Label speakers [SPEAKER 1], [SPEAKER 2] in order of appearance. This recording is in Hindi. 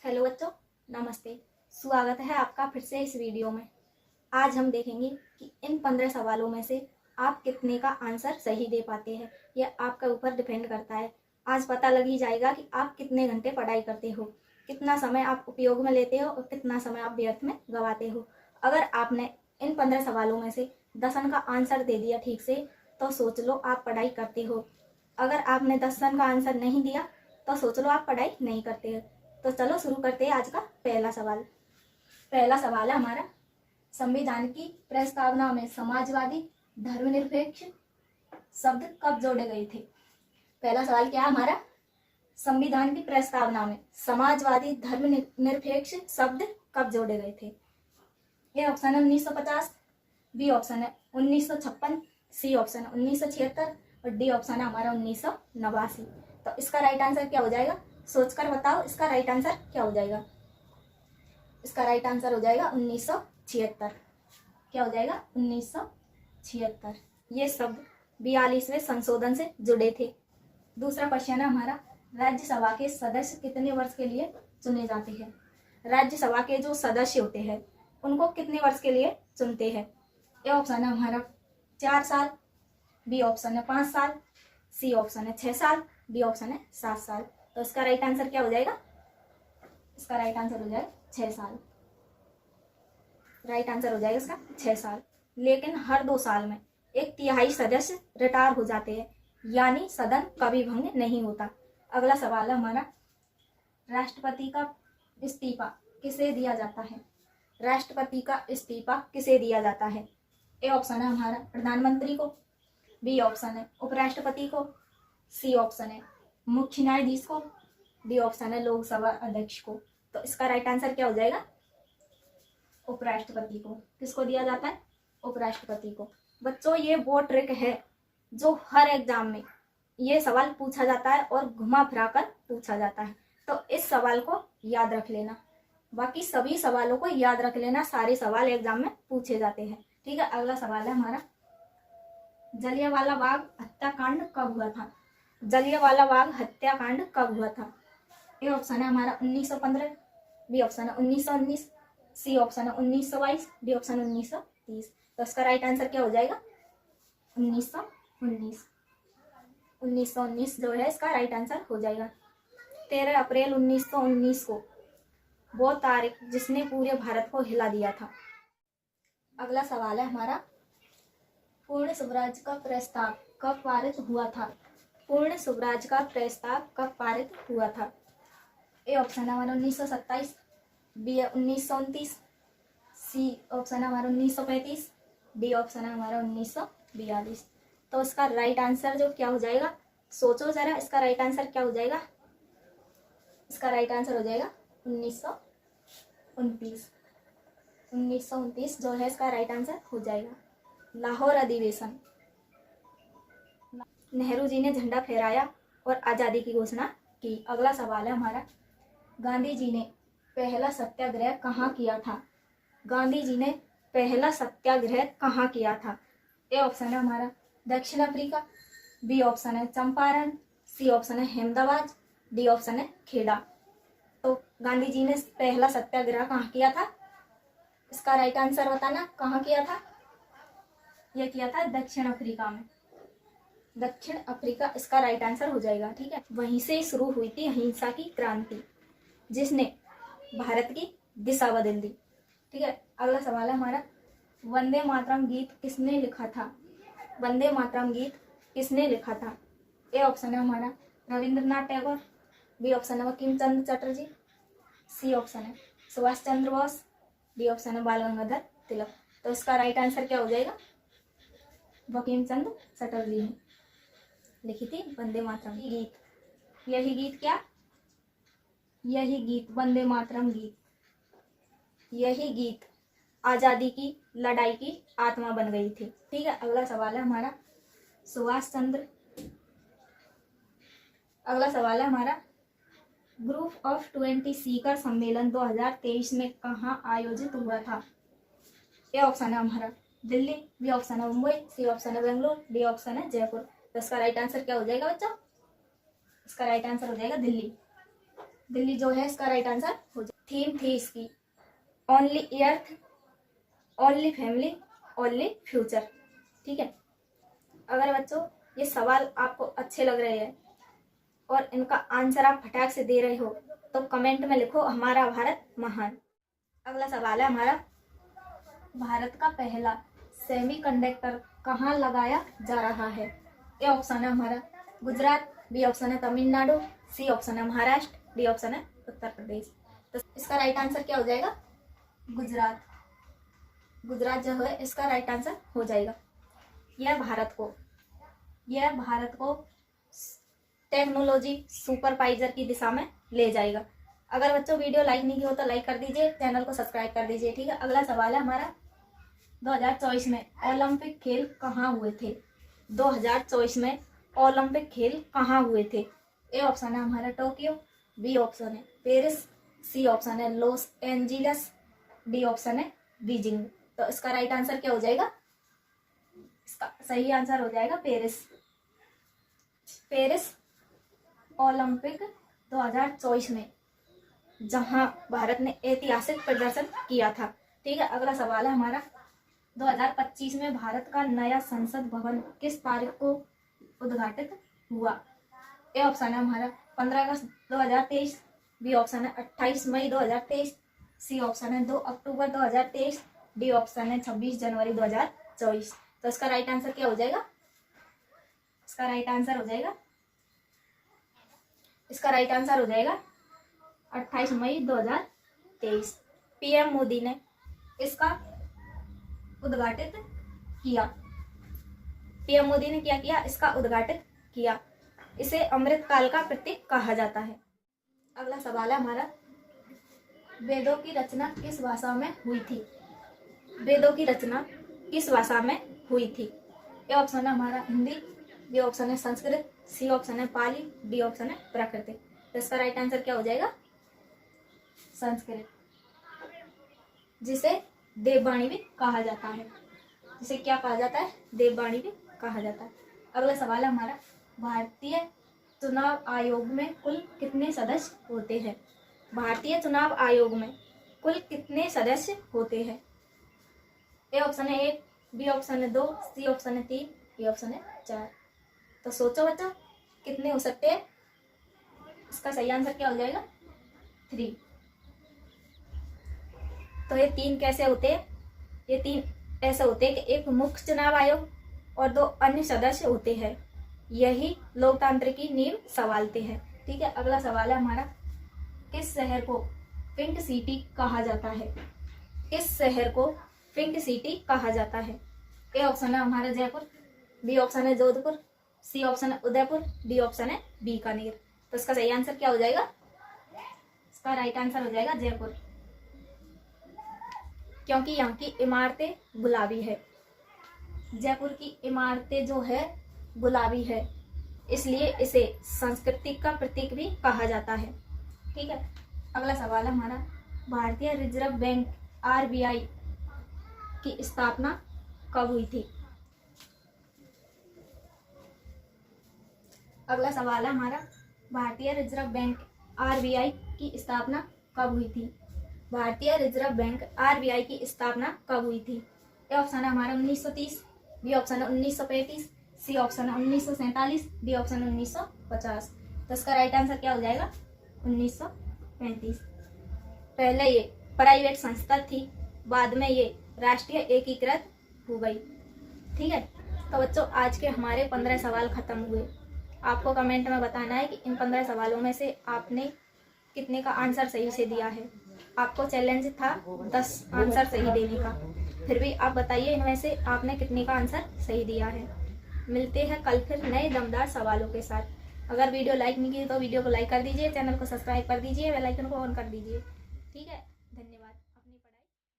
[SPEAKER 1] हेलो बच्चों, नमस्ते। स्वागत है आपका फिर से इस वीडियो में। आज हम देखेंगे कि इन 15 सवालों में से आप कितने का आंसर सही दे पाते हैं। यह आपके ऊपर डिपेंड करता है। आज पता लग ही जाएगा कि आप कितने घंटे पढ़ाई करते हो, कितना समय आप उपयोग में लेते हो और कितना समय आप व्यर्थ में गंवाते हो। अगर आपने इन 15 सवालों में से 10 का आंसर दे दिया ठीक से, तो सोच लो आप पढ़ाई करते हो। अगर आपने 10 का आंसर नहीं दिया तो सोच लो आप पढ़ाई नहीं करते हो। तो चलो शुरू करते हैं आज का पहला सवाल। पहला सवाल है हमारा, संविधान की प्रस्तावना में समाजवादी धर्मनिरपेक्ष शब्द कब जोड़े गए थे। पहला सवाल क्या है हमारा, संविधान की प्रस्तावना में समाजवादी धर्मनिरपेक्ष शब्द कब जोड़े गए थे। ए ऑप्शन है 1950, बी ऑप्शन है 1956, सी ऑप्शन है 1976 और डी ऑप्शन है हमारा 1989। तो इसका राइट आंसर क्या हो जाएगा, सोचकर बताओ इसका राइट आंसर क्या हो जाएगा। इसका राइट आंसर हो जाएगा 1976। क्या हो जाएगा 1976। ये शब्द 42वें संशोधन से जुड़े थे। दूसरा क्वेश्चन है हमारा, राज्यसभा के सदस्य कितने वर्ष के लिए चुने जाते हैं। राज्यसभा के जो सदस्य होते हैं उनको कितने वर्ष के लिए चुनते हैं। ए ऑप्शन है हमारा 4 साल, बी ऑप्शन है 5 साल, सी ऑप्शन है 6 साल, डी ऑप्शन है 7 साल। तो इसका राइट आंसर क्या हो जाएगा, इसका राइट आंसर हो जाएगा 6 साल। राइट आंसर हो जाएगा इसका 6 साल। लेकिन हर 2 साल में 1/3 सदस्य रिटायर हो जाते हैं, यानी सदन कभी भंग नहीं होता। अगला सवाल है हमारा, राष्ट्रपति का इस्तीफा किसे दिया जाता है। राष्ट्रपति का इस्तीफा किसे दिया जाता है। ए ऑप्शन है हमारा प्रधानमंत्री को, बी ऑप्शन है उपराष्ट्रपति को, सी ऑप्शन है मुख्य न्यायाधीश को, डी ऑप्शन है लोकसभा अध्यक्ष को। तो इसका राइट आंसर क्या हो जाएगा, उपराष्ट्रपति को। किसको दिया जाता है, उपराष्ट्रपति को। बच्चों ये वो ट्रिक है जो हर एग्जाम में ये सवाल पूछा जाता है और घुमा फिरा कर पूछा जाता है। तो इस सवाल को याद रख लेना, बाकी सभी सवालों को याद रख लेना, सारे सवाल एग्जाम में पूछे जाते हैं। ठीक है। अगला सवाल है हमारा, जलियांवाला बाग हत्याकांड कब हुआ था। जलियांवाला बाग हत्याकांड कब हुआ था। ए ऑप्शन है हमारा 1915, बी ऑप्शन है 1919, सी ऑप्शन है 1922, डी ऑप्शन 1930। तो इसका राइट आंसर क्या हो जाएगा 1919। 1919 जो है इसका राइट आंसर हो जाएगा। 13 अप्रैल 1919 को वो तारीख जिसने पूरे भारत को हिला दिया था। अगला सवाल है हमारा, पूर्ण स्वराज का प्रस्ताव कब पारित हुआ था। पूर्ण स्वराज का प्रस्ताव कब पारित हुआ था। ए ऑप्शन है हमारा 1927, बी 1929, सी ऑप्शन है हमारा 1935, डी ऑप्शन है हमारा 1942। तो इसका राइट आंसर जो क्या हो जाएगा, सोचो जरा इसका राइट आंसर क्या हो जाएगा। इसका राइट आंसर हो जाएगा 1929। 1929 जो है इसका राइट आंसर हो जाएगा। लाहौर अधिवेशन, नेहरू जी ने झंडा फहराया और आज़ादी की घोषणा की। अगला सवाल है हमारा, गांधी जी ने पहला सत्याग्रह कहाँ किया था। गांधी जी ने पहला सत्याग्रह कहाँ किया था। ए ऑप्शन है हमारा दक्षिण अफ्रीका, बी ऑप्शन है चंपारण, सी ऑप्शन है अहमदाबाद, डी ऑप्शन है खेड़ा। तो गांधी जी ने पहला सत्याग्रह कहाँ किया था, इसका राइट आंसर बताना, कहाँ किया था। यह किया था दक्षिण अफ्रीका में। दक्षिण अफ्रीका इसका राइट आंसर हो जाएगा। ठीक है। वहीं से शुरू हुई थी अहिंसा की क्रांति जिसने भारत की दिशा बदल दी। ठीक है। अगला सवाल है हमारा, वंदे मातरम गीत किसने लिखा था। वंदे मातरम गीत किसने लिखा था। ए ऑप्शन है हमारा रविंद्रनाथ टैगोर, बी ऑप्शन है बंकिम चंद्र चटर्जी, सी ऑप्शन है सुभाष चंद्र बोस, डी ऑप्शन है बाल गंगाधर तिलक। तो इसका राइट आंसर क्या हो जाएगा, बंकिम चंद्र चटर्जी ने लिखी थी वंदे मातरम गीत। यही गीत क्या, यही गीत वंदे मातरम गीत, यही गीत आज़ादी की लड़ाई की आत्मा बन गई थी। ठीक है। अगला सवाल है हमारा, सुभाष चंद्र, अगला सवाल है हमारा, ग्रुप ऑफ 20 सीकर सम्मेलन 2023 में कहाँ आयोजित हुआ था। ए ऑप्शन है हमारा दिल्ली, बी ऑप्शन है मुंबई, सी ऑप्शन है बेंगलोर, डी ऑप्शन है जयपुर। तो इसका राइट आंसर क्या हो जाएगा बच्चों, इसका राइट आंसर हो जाएगा दिल्ली। दिल्ली जो है इसका राइट आंसर हो जाए। थीम थी इसकी ओनली अर्थ, ओनली फैमिली, ओनली फ्यूचर। ठीक है, अगर बच्चों ये सवाल आपको अच्छे लग रहे हैं और इनका आंसर आप फटाक से दे रहे हो तो कमेंट में लिखो हमारा भारत महान। अगला सवाल है हमारा, भारत का पहला सेमीकंडक्टर कहाँ लगाया जा रहा है? ए ऑप्शन है हमारा गुजरात, बी ऑप्शन है तमिलनाडु, सी ऑप्शन है महाराष्ट्र, डी ऑप्शन है उत्तर प्रदेश। तो इसका राइट आंसर क्या हो जाएगा? गुजरात। गुजरात जो है इसका राइट आंसर हो जाएगा। यह भारत को टेक्नोलॉजी सुपरवाइजर की दिशा में ले जाएगा। अगर बच्चों वीडियो लाइक नहीं की हो तो लाइक कर दीजिए, चैनल को सब्सक्राइब कर दीजिए। ठीक है, अगला सवाल है हमारा, 2024 में ओलंपिक खेल कहाँ हुए थे? 2024 में ओलंपिक खेल कहाँ हुए थे? ए ऑप्शन है हमारा टोक्यो, बी ऑप्शन है पेरिस, सी ऑप्शन है लॉस एंजिलस, डी ऑप्शन है बीजिंग। तो इसका राइट आंसर क्या हो जाएगा? इसका सही आंसर हो जाएगा पेरिस। पेरिस ओलंपिक 2024 में जहां भारत ने ऐतिहासिक प्रदर्शन किया था। ठीक है, अगला सवाल है हमारा, 2025 में भारत का नया संसद भवन किस तारीख को उद्घाटित हुआ? ए ऑप्शन है हमारा 15 अगस्त 2023, बी ऑप्शन है 28 मई 2023, सी ऑप्शन है 2 अक्टूबर 2023, डी ऑप्शन है 26 जनवरी 2024। तो इसका राइट आंसर क्या हो जाएगा? इसका राइट आंसर हो जाएगा 28 मई 2023। पीएम मोदी ने इसका उद्घाटित किया। पीएम मोदी ने क्या किया? इसका उद्घाटित किया। इसे अमृतकाल का प्रतीक कहा जाता है। अगला सवाल है हमारा, वेदों की रचना किस भाषा में हुई थी? वेदों की रचना किस भाषा में हुई थी? ए ऑप्शन है हमारा हिंदी, बी ऑप्शन है संस्कृत, सी ऑप्शन है पाली, डी ऑप्शन है प्राकृतिक। तो इसका राइट आंसर क्या हो जाएगा? संस्कृत, जिसे देववाणी भी कहा जाता है। जिसे क्या कहा जाता है? देववाणी भी कहा जाता है। अगला सवाल है हमारा, भारतीय चुनाव आयोग में कुल कितने सदस्य होते हैं? भारतीय चुनाव आयोग में कुल कितने सदस्य होते हैं? ए ऑप्शन है 1, बी ऑप्शन है 2, सी ऑप्शन है 3, डी ऑप्शन है 4। तो सोचो बच्चों कितने हो सकते हैं? इसका सही आंसर क्या हो जाएगा? 3। तो ये 3 कैसे होते हैं? ये 3 ऐसे होते हैं कि एक मुख्य चुनाव आयोग और 2 अन्य सदस्य होते हैं। यही लोकतंत्र की नींव संभालते हैं। ठीक है, अगला सवाल है हमारा, किस शहर को पिंक सिटी कहा जाता है? किस शहर को पिंक सिटी कहा जाता है? ए ऑप्शन है हमारा जयपुर, बी ऑप्शन है जोधपुर, सी ऑप्शन है उदयपुर, डी ऑप्शन है बीकानेर। तो इसका सही आंसर क्या हो जाएगा? इसका राइट आंसर हो जाएगा जयपुर, क्योंकि यहाँ की इमारतें गुलाबी है। जयपुर की इमारतें जो है गुलाबी है, इसलिए इसे संस्कृति का प्रतीक भी कहा जाता है। ठीक है, अगला सवाल है हमारा, भारतीय रिजर्व बैंक आरबीआई की स्थापना कब हुई थी? अगला सवाल है हमारा, भारतीय रिजर्व बैंक आरबीआई की स्थापना कब हुई थी? भारतीय रिजर्व बैंक आरबीआई की स्थापना कब हुई थी? ए ऑप्शन है हमारा 1930, बी ऑप्शन है 1935, सी ऑप्शन है 1947, डी ऑप्शन है 1950। तो इसका राइट आंसर क्या हो जाएगा? 1935। पहले ये प्राइवेट संस्था थी, बाद में ये राष्ट्रीय एकीकृत हो गई। ठीक है, तो बच्चों आज के हमारे 15 सवाल खत्म हुए। आपको कमेंट में बताना है कि इन 15 सवालों में से आपने कितने का आंसर सही से दिया है। आपको चैलेंज था 10 आंसर सही देने का, फिर भी आप बताइए इनमें से आपने कितने का आंसर सही दिया है। मिलते हैं कल फिर नए दमदार सवालों के साथ। अगर वीडियो लाइक नहीं की तो वीडियो को लाइक कर दीजिए, चैनल को सब्सक्राइब कर दीजिए, बेल आइकन को ऑन कर दीजिए। ठीक है।